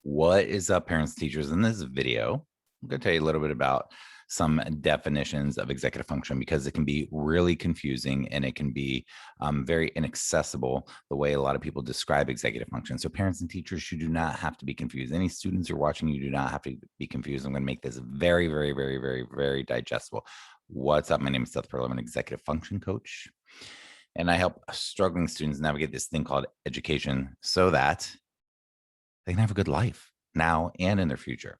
What is up, parents, teachers? In this video, I'm going to tell you a little bit about some definitions of executive function because it can be really confusing and it can be very inaccessible the way a lot of people describe executive function. So parents and teachers, you do not have to be confused. Any students who are watching, you do not have to be confused. I'm going to make this very, very, very, very, very digestible. What's up? My name is Seth Perlow. I'm an executive function coach, and I help struggling students navigate this thing called education so that they can have a good life now and in their future.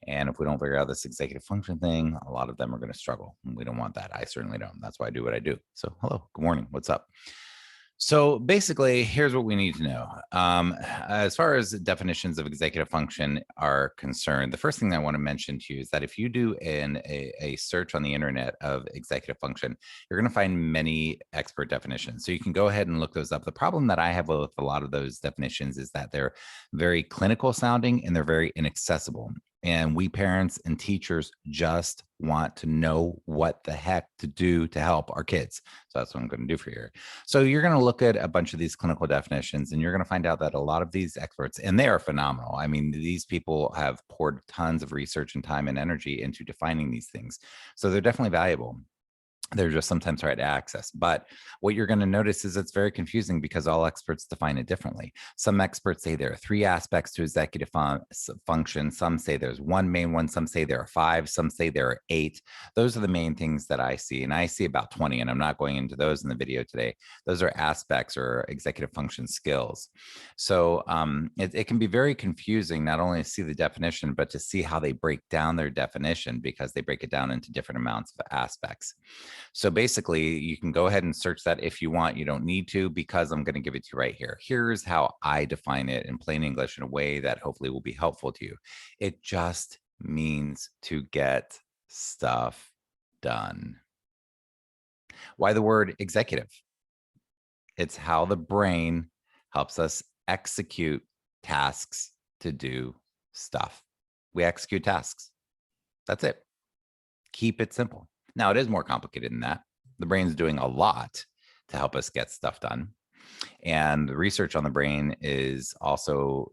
And if we don't figure out this executive function thing, a lot of them are going to struggle. And we don't want that. I certainly don't. That's why I do what I do. So, hello, good morning. What's up? So basically, here's what we need to know. As far as definitions of executive function are concerned, the first thing I want to mention to you is that if you do a search on the internet of executive function, you're going to find many expert definitions. So you can go ahead and look those up. The problem that I have with a lot of those definitions is that they're very clinical sounding and they're very inaccessible. And we parents and teachers just want to know what the heck to do to help our kids. So that's what I'm going to do for you. So you're going to look at a bunch of these clinical definitions and you're going to find out that a lot of these experts, and they are phenomenal. I mean, these people have poured tons of research and time and energy into defining these things. So they're definitely valuable. They're just sometimes hard to access. But what you're going to notice is it's very confusing because all experts define it differently. Some experts say there are 3 aspects to executive function. Some say there's one main one. Some say there are 5. Some say there are 8. Those are the main things that I see. And I see about 20, and I'm not going into those in the video today. Those are aspects or executive function skills. So it can be very confusing, not only to see the definition, but to see how they break down their definition because they break it down into different amounts of aspects. So basically, you can go ahead and search that if you want. You don't need to because I'm going to give it to you right here. Here's how I define it in plain English in a way that hopefully will be helpful to you. It just means to get stuff done. Why the word executive? It's how the brain helps us execute tasks to do stuff. We execute tasks. That's it. Keep it simple. Now, it is more complicated than that. The brain's doing a lot to help us get stuff done. And the research on the brain is also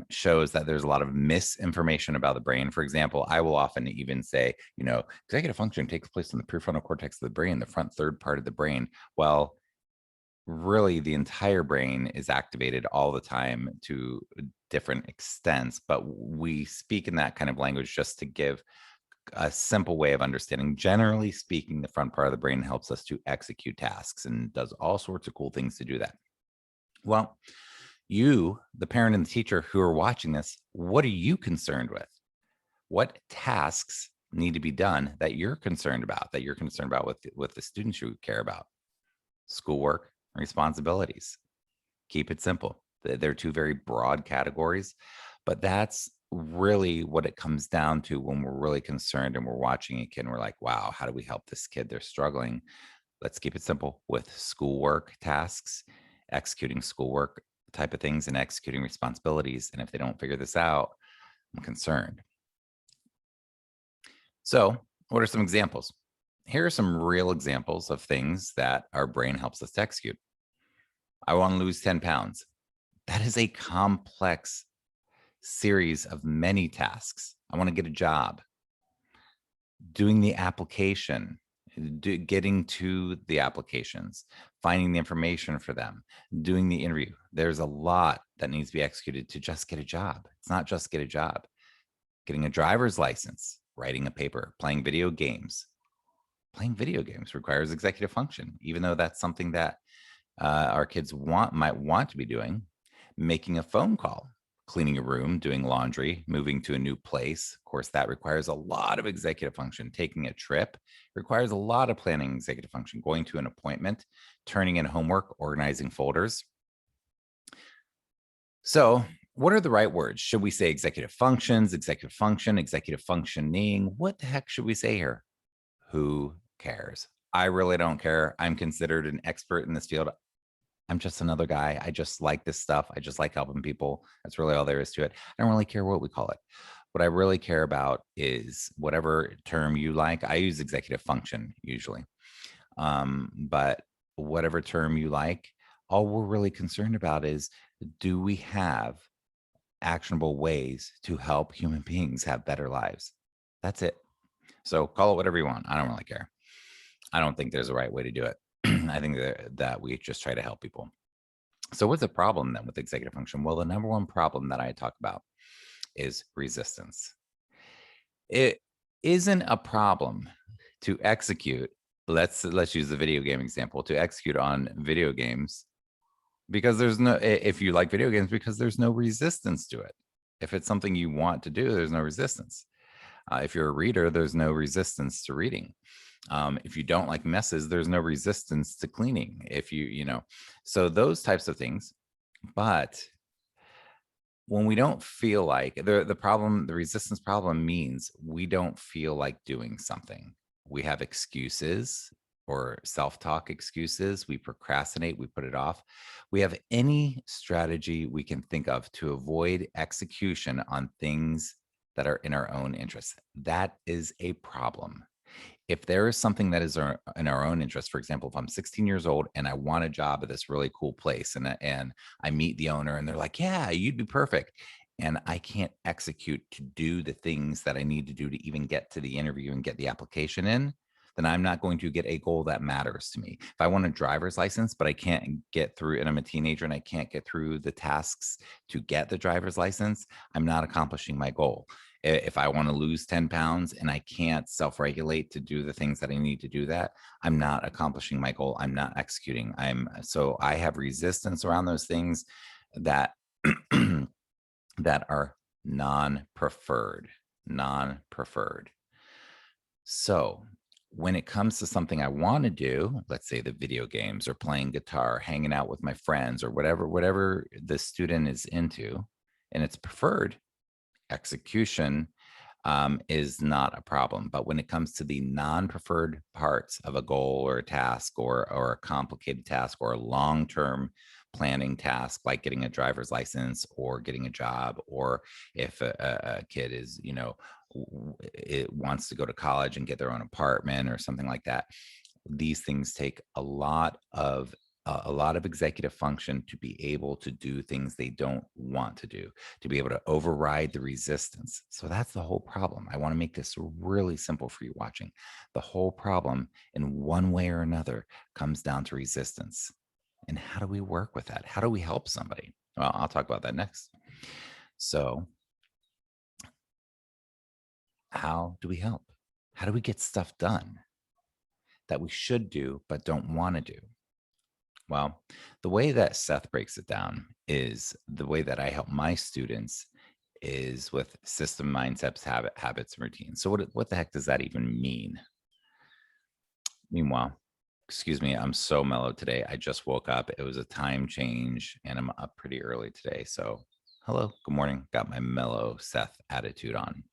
shows that there's a lot of misinformation about the brain. For example, I will often even say, executive function takes place in the prefrontal cortex of the brain, the front third part of the brain. Well, really, the entire brain is activated all the time to different extents, but we speak in that kind of language just to give a simple way of understanding. Generally speaking, the front part of the brain helps us to execute tasks and does all sorts of cool things to do that. Well, you, the parent and the teacher who are watching this, what are you concerned with? What tasks need to be done that you're concerned about, with the students you care about? Schoolwork, responsibilities. Keep it simple. They're 2 very broad categories, but that's really what it comes down to when we're really concerned and we're watching a kid and we're like, wow, how do we help this kid? They're struggling. Let's keep it simple with schoolwork tasks, executing schoolwork type of things, and executing responsibilities. And if they don't figure this out, I'm concerned. So, what are some examples? Here are some real examples of things that our brain helps us to execute. I want to lose 10 pounds. That is a complex series of many tasks. I want to get a job. Doing the application, getting to the applications, finding the information for them, doing the interview. There's a lot that needs to be executed to just get a job. It's not just get a job. Getting a driver's license, writing a paper, playing video games. Playing video games requires executive function, even though that's something that our kids might want to be doing. Making a phone call, cleaning a room, doing laundry, moving to a new place. Of course, that requires a lot of executive function. Taking a trip requires a lot of planning executive function. Going to an appointment, turning in homework, organizing folders. So what are the right words? Should we say executive functions, executive function, executive functioning? What the heck should we say here? Who cares? I really don't care. I'm considered an expert in this field. I'm just another guy. I just like this stuff. I just like helping people. That's really all there is to it. I don't really care what we call it. What I really care about is whatever term you like. I use executive function usually. But whatever term you like, all we're really concerned about is, do we have actionable ways to help human beings have better lives. That's it. So call it whatever you want. I don't really care. I don't think there's a right way to do it. I think that we just try to help people. So what's the problem then with executive function? Well, the number one problem that I talk about is resistance. It isn't a problem to execute. Let's use the video game example, to execute on video games, because there's no, if you like video games, because there's no resistance to it. If it's something you want to do, there's no resistance. If you're a reader, there's no resistance to reading. If you don't like messes, there's no resistance to cleaning. If you know, so those types of things. But when we don't feel like the resistance problem means we don't feel like doing something. We have excuses or self-talk excuses. We procrastinate, we put it off. We have any strategy we can think of to avoid execution on things that are in our own interest. That is a problem. If there is something that is in our own interest, for example, if I'm 16 years old and I want a job at this really cool place, and I meet the owner and they're like, yeah, you'd be perfect. And I can't execute to do the things that I need to do to even get to the interview and get the application in, then I'm not going to get a goal that matters to me. If I want a driver's license, but I can't get through, and I'm a teenager and I can't get through the tasks to get the driver's license, I'm not accomplishing my goal. If I want to lose 10 pounds and I can't self-regulate to do the things that I need to do that, I'm not accomplishing my goal. I'm not executing. So I have resistance around those things that that are non-preferred. So when it comes to something I want to do, let's say the video games or playing guitar, hanging out with my friends, or whatever the student is into, and it's preferred, execution is not a problem. But when it comes to the non-preferred parts of a goal or a task, or a complicated task, or a long-term planning task, like getting a driver's license or getting a job, or if a kid is, it wants to go to college and get their own apartment or something like that, these things take a lot of executive function to be able to do things they don't want to do, to be able to override the resistance. So that's the whole problem. I want to make this really simple for you watching. The whole problem, in one way or another, comes down to resistance. And how do we work with that? How do we help somebody? Well, I'll talk about that next. So how do we help? How do we get stuff done that we should do but don't want to do? Well, the way that Seth breaks it down is the way that I help my students is with system mindsets, habits, and routines. So what the heck does that even mean? Meanwhile, excuse me, I'm so mellow today. I just woke up. It was a time change and I'm up pretty early today. So hello, good morning. Got my mellow Seth attitude on.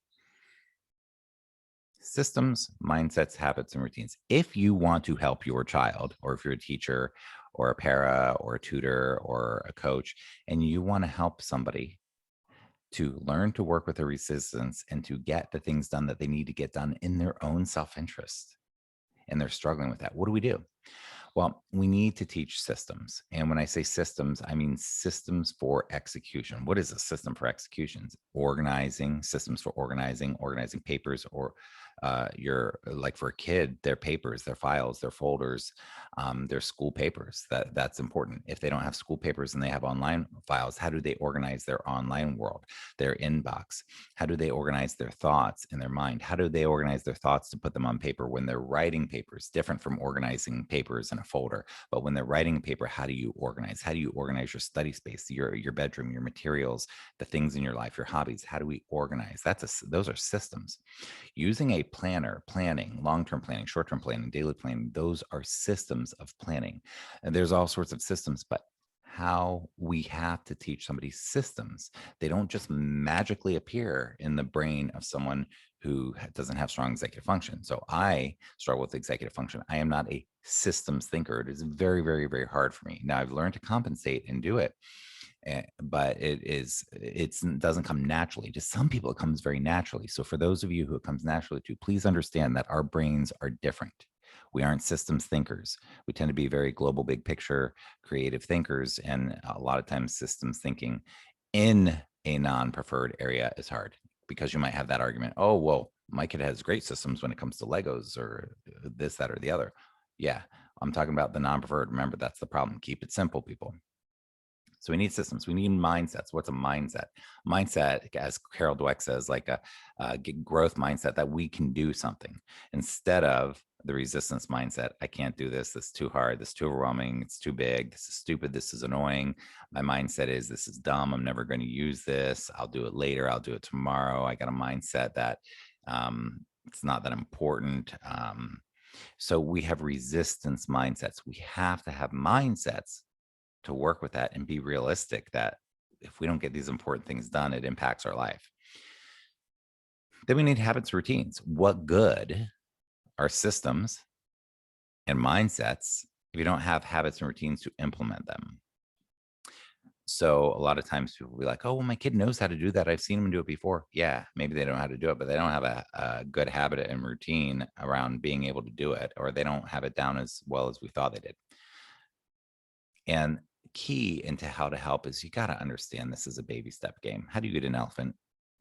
Systems, mindsets, habits, and routines. If you want to help your child, or if you're a teacher or a para or a tutor or a coach, and you want to help somebody to learn to work with their resistance and to get the things done that they need to get done in their own self-interest, and they're struggling with that, what do? Well, we need to teach systems. And when I say systems, I mean systems for execution. What is a system for executions? Organizing, systems for organizing papers, or like for a kid, their papers, their files, their folders, their school papers. That's important. If they don't have school papers and they have online files, how do they organize their online world, their inbox? How do they organize their thoughts in their mind? How do they organize their thoughts to put them on paper when they're writing papers? Different from organizing papers in a folder. But when they're writing paper, how do you organize? How do you organize your study space, your bedroom, your materials, the things in your life, your hobbies? How do we organize? Those are systems. Using a planning, long-term planning, short-term planning, daily planning, those are systems of planning. And there's all sorts of systems, but how we have to teach somebody systems. They don't just magically appear in the brain of someone who doesn't have strong executive function. So I struggle with executive function. I am not a systems thinker. It is very, very, very hard for me. Now I've learned to compensate and do it, but it doesn't come naturally. To some people, it comes very naturally. So for those of you who it comes naturally to, please understand that our brains are different. We aren't systems thinkers. We tend to be very global, big picture, creative thinkers, and a lot of times systems thinking in a non-preferred area is hard, because you might have that argument. Oh, well, my kid has great systems when it comes to Legos or this, that, or the other. Yeah, I'm talking about the non-preferred. Remember, that's the problem. Keep it simple, people. So we need systems. We need mindsets. What's a mindset? Mindset, as Carol Dweck says, like a growth mindset that we can do something, instead of the resistance mindset. I can't do this. This is too hard. This is too overwhelming. It's too big. This is stupid. This is annoying. My mindset is, this is dumb. I'm never going to use this. I'll do it later. I'll do it tomorrow. I got a mindset that it's not that important. So we have resistance mindsets. We have to have mindsets to work with that and be realistic that if we don't get these important things done, it impacts our life. Then we need habits, routines. What good are systems and mindsets if you don't have habits and routines to implement them? So a lot of times people will be like, oh, well, my kid knows how to do that. I've seen him do it before. Yeah, maybe they don't know how to do it, but they don't have a good habit and routine around being able to do it, or they don't have it down as well as we thought they did. And key into how to help is, you got to understand this is a baby step game. How do you get an elephant?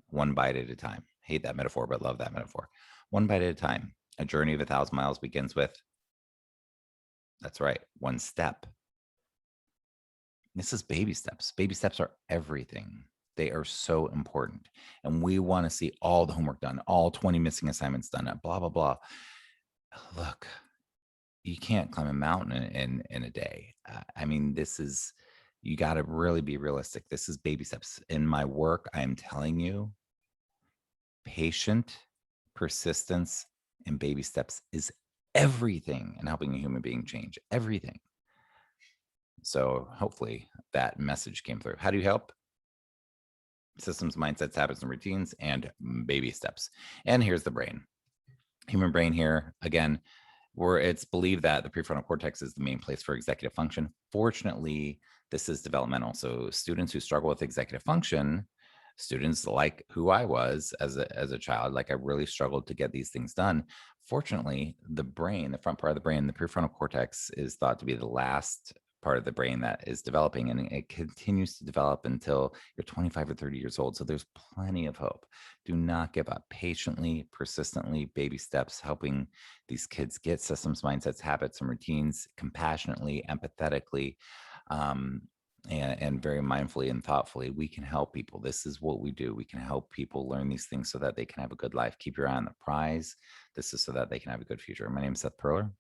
One bite at a time. Hate that metaphor, but love that metaphor. One bite at a time. A journey of 1,000 miles begins with, that's right, one step. This is baby steps. Baby steps are everything. They are so important. And we want to see all the homework done, all 20 missing assignments done, blah, blah, blah. Look, you can't climb a mountain in a day. I mean, you got to really be realistic. This is baby steps. In my work, I'm telling you, patient persistence and baby steps is everything in helping a human being change everything. So hopefully that message came through. How do you help? Systems, mindsets, habits, and routines, and baby steps. And here's the brain. Human brain here, again, where it's believed that the prefrontal cortex is the main place for executive function. Fortunately, this is developmental. So students who struggle with executive function, students like who I was as a child, like I really struggled to get these things done. Fortunately, the brain, the front part of the brain, the prefrontal cortex, is thought to be the last part of the brain that is developing, and it continues to develop until you're 25 or 30 years old. So there's plenty of hope. Do not give up. Patiently, persistently, baby steps, helping these kids get systems, mindsets, habits, and routines, compassionately, empathetically, and very mindfully and thoughtfully. We can help people. This is what we do. We can help people learn these things so that they can have a good life. Keep your eye on the prize. This is so that they can have a good future. My name is Seth Perler.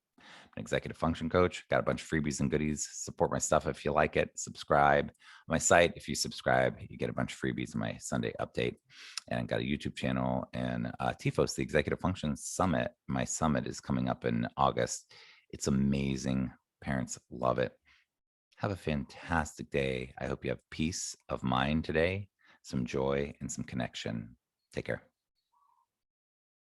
I'm an executive function coach. Got a bunch of freebies and goodies. Support my stuff if you like it. Subscribe. On my site, if you subscribe, you get a bunch of freebies in my Sunday update. And got a YouTube channel. And TFOS, the Executive Function Summit. My summit is coming up in August. It's amazing. Parents love it. Have a fantastic day. I hope you have peace of mind today, some joy, and some connection. Take care.